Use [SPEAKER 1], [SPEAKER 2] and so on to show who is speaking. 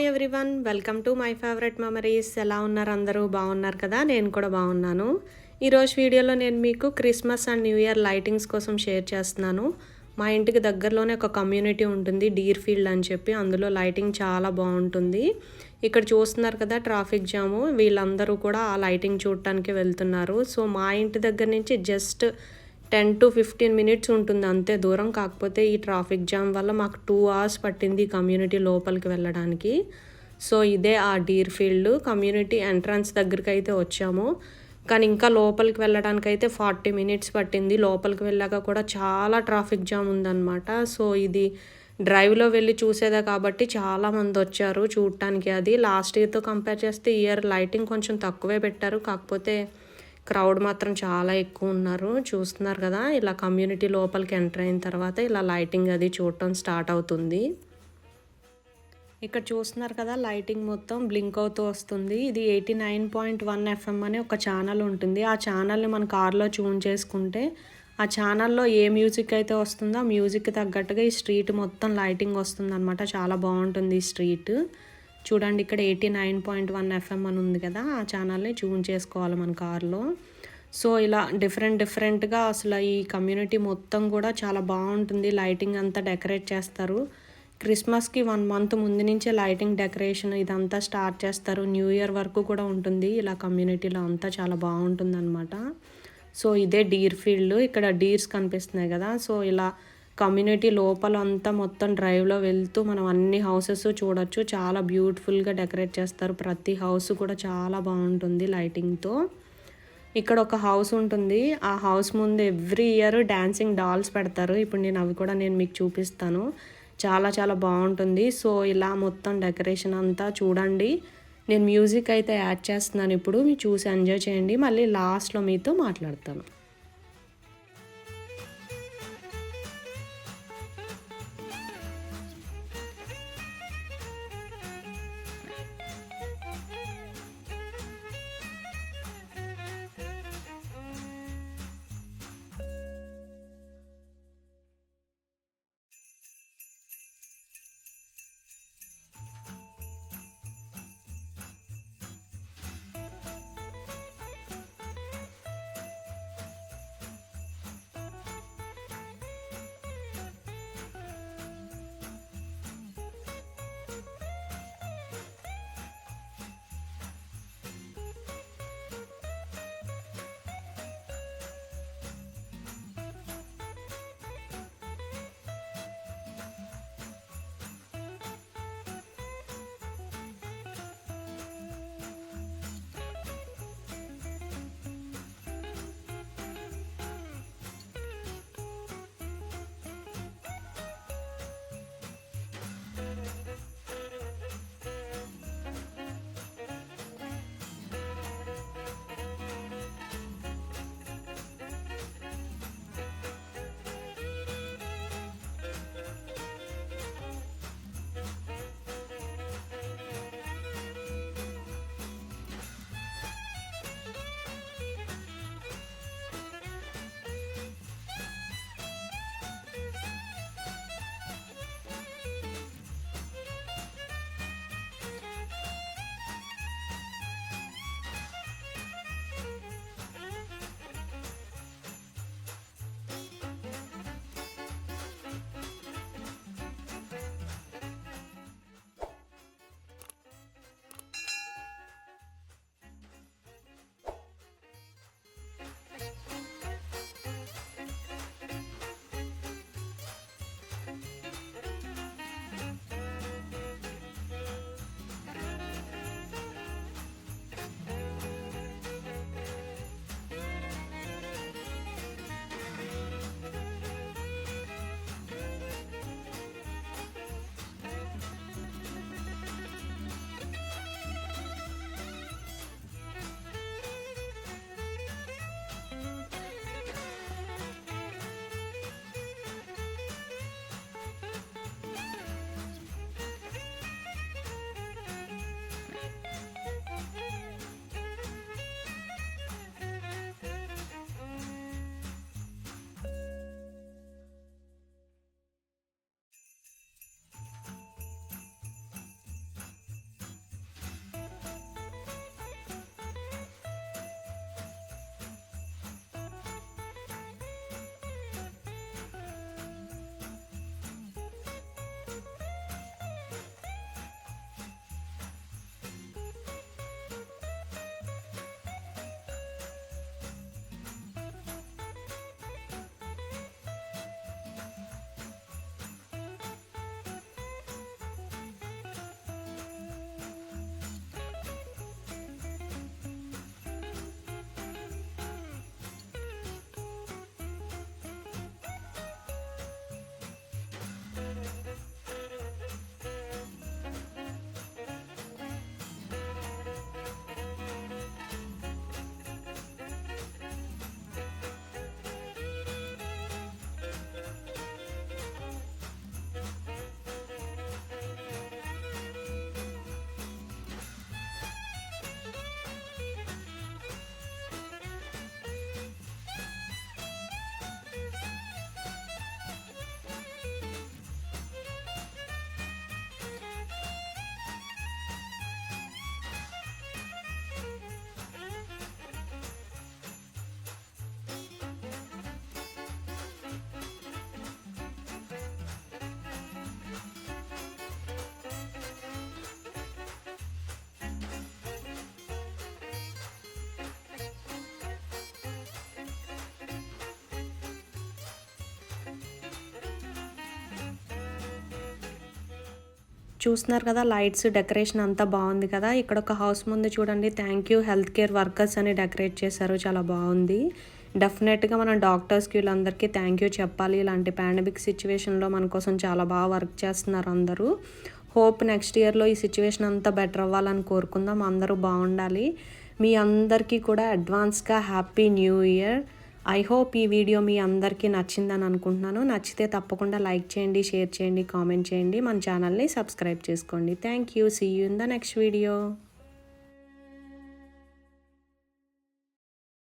[SPEAKER 1] Everyone, welcome to my favourite memories. ఎలా ఉన్నారు అందరూ? బాగున్నారు కదా? నేను కూడా బాగున్నాను. ఈరోజు వీడియోలో నేను మీకు Christmas and new year lightings కోసం షేర్ చేస్తున్నాను. మా ఇంటికి దగ్గరలోనే ఒక కమ్యూనిటీ ఉంటుంది, డీర్ ఫీల్డ్ అని చెప్పి. అందులో లైటింగ్ చాలా బాగుంటుంది. ఇక్కడ చూస్తున్నారు కదా ట్రాఫిక్ జాము, వీళ్ళందరూ కూడా ఆ లైటింగ్ చూడటానికి వెళ్తున్నారు. సో మా ఇంటి దగ్గర నుంచి జస్ట్ 10 to 15 మినిట్స్ ఉంటుంది అంతే దూరం. కాకపోతే ఈ ట్రాఫిక్ జామ్ వల్ల మాకు 2 hours పట్టింది కమ్యూనిటీ లోపలికి వెళ్ళడానికి. సో ఇదే ఆ డీర్ ఫీల్డ్ కమ్యూనిటీ ఎంట్రన్స్ దగ్గరికి అయితే వచ్చాము. కానీ ఇంకా లోపలికి వెళ్ళడానికి అయితే 40 మినిట్స్ పట్టింది. లోపలికి వెళ్ళాక కూడా చాలా ట్రాఫిక్ జామ్ ఉందన్నమాట. సో ఇది డ్రైవ్లో వెళ్ళి చూసేదే కాబట్టి చాలామంది వచ్చారు చూడటానికి. అది లాస్ట్ ఇయర్తో కంపేర్ చేస్తే ఈ ఇయర్ లైటింగ్ కొంచెం తక్కువే పెట్టారు. కాకపోతే క్రౌడ్ మాత్రం చాలా ఎక్కువ ఉన్నారు. చూస్తున్నారు కదా, ఇలా కమ్యూనిటీ లోపలికి ఎంటర్ అయిన తర్వాత ఇలా లైటింగ్ అది చూడటం స్టార్ట్ అవుతుంది. ఇక్కడ చూస్తున్నారు కదా లైటింగ్ మొత్తం బ్లింక్ అవుతూ వస్తుంది. ఇది 89.1 FM అని ఒక ఛానల్ ఉంటుంది. ఆ ఛానల్ని మన కార్లో ట్యూన్ చేసుకుంటే ఆ ఛానల్లో ఏ మ్యూజిక్ అయితే వస్తుందో ఆ మ్యూజిక్కి తగ్గట్టుగా ఈ స్ట్రీట్ మొత్తం లైటింగ్ వస్తుంది అనమాట. చాలా బాగుంటుంది ఈ స్ట్రీట్. చూడండి, ఇక్కడ 89.1 FM అని ఉంది కదా, ఆ ఛానల్ని ట్యూన్ చేసుకోవాలి మన కార్లో. సో ఇలా డిఫరెంట్గా అసలు ఈ కమ్యూనిటీ మొత్తం కూడా చాలా బాగుంటుంది. లైటింగ్ అంతా డెకరేట్ చేస్తారు. క్రిస్మస్కి 1 month ముందు నుంచే లైటింగ్ డెకరేషన్ ఇదంతా స్టార్ట్ చేస్తారు. న్యూ ఇయర్ వరకు కూడా ఉంటుంది ఇలా కమ్యూనిటీలో అంతా. చాలా బాగుంటుంది అనమాట. సో ఇదే డీర్ ఫీల్డ్. ఇక్కడ డీర్స్ కనిపిస్తున్నాయి కదా. సో ఇలా కమ్యూనిటీ లోపల అంతా మొత్తం డ్రైవ్లో వెళ్తూ మనం అన్ని హౌసెస్ చూడొచ్చు. చాలా బ్యూటిఫుల్గా డెకరేట్ చేస్తారు. ప్రతి హౌస్ కూడా చాలా బాగుంటుంది లైటింగ్తో. ఇక్కడ ఒక హౌస్ ఉంటుంది. ఆ హౌస్ ముందు ఎవ్రీ ఇయర్ డాన్సింగ్ డాల్స్ పెడతారు. ఇప్పుడు అవి కూడా మీకు చూపిస్తాను. చాలా బాగుంటుంది. సో ఇలా మొత్తం డెకరేషన్ అంతా చూడండి. నేను మ్యూజిక్ అయితే యాడ్ చేస్తున్నాను ఇప్పుడు. మీరు చూసి ఎంజాయ్ చేయండి. మళ్ళీ లాస్ట్లో మీతో మాట్లాడతాను. చూస్తున్నారు కదా లైట్స్ డెకరేషన్ అంతా బాగుంది కదా. ఇక్కడ ఒక హౌస్ ముందు చూడండి thank you health care workers అని డెకరేట్ చేశారు, చాలా బాగుంది. డెఫినెట్గా మనం డాక్టర్స్కి వీళ్ళందరికీ థ్యాంక్ యూ చెప్పాలి. ఇలాంటి పాండమిక్ సిచ్యువేషన్లో మన కోసం చాలా బాగా వర్క్ చేస్తున్నారు అందరూ. హోప్ నెక్స్ట్ ఇయర్లో ఈ సిచ్యువేషన్ అంతా బెటర్ అవ్వాలని కోరుకుందాం, అందరూ బాగుండాలి. మీ అందరికీ కూడా అడ్వాన్స్గా happy new year. I hope ఈ వీడియో మీ అందరికీ నచ్చిందని అనుకుంటున్నాను. నచ్చితే తప్పకుండా లైక్ చేయండి, షేర్ చేయండి, కామెంట్ చేయండి, మన ఛానల్ని సబ్స్క్రైబ్ చేసుకోండి. Thank you. See you in the next video.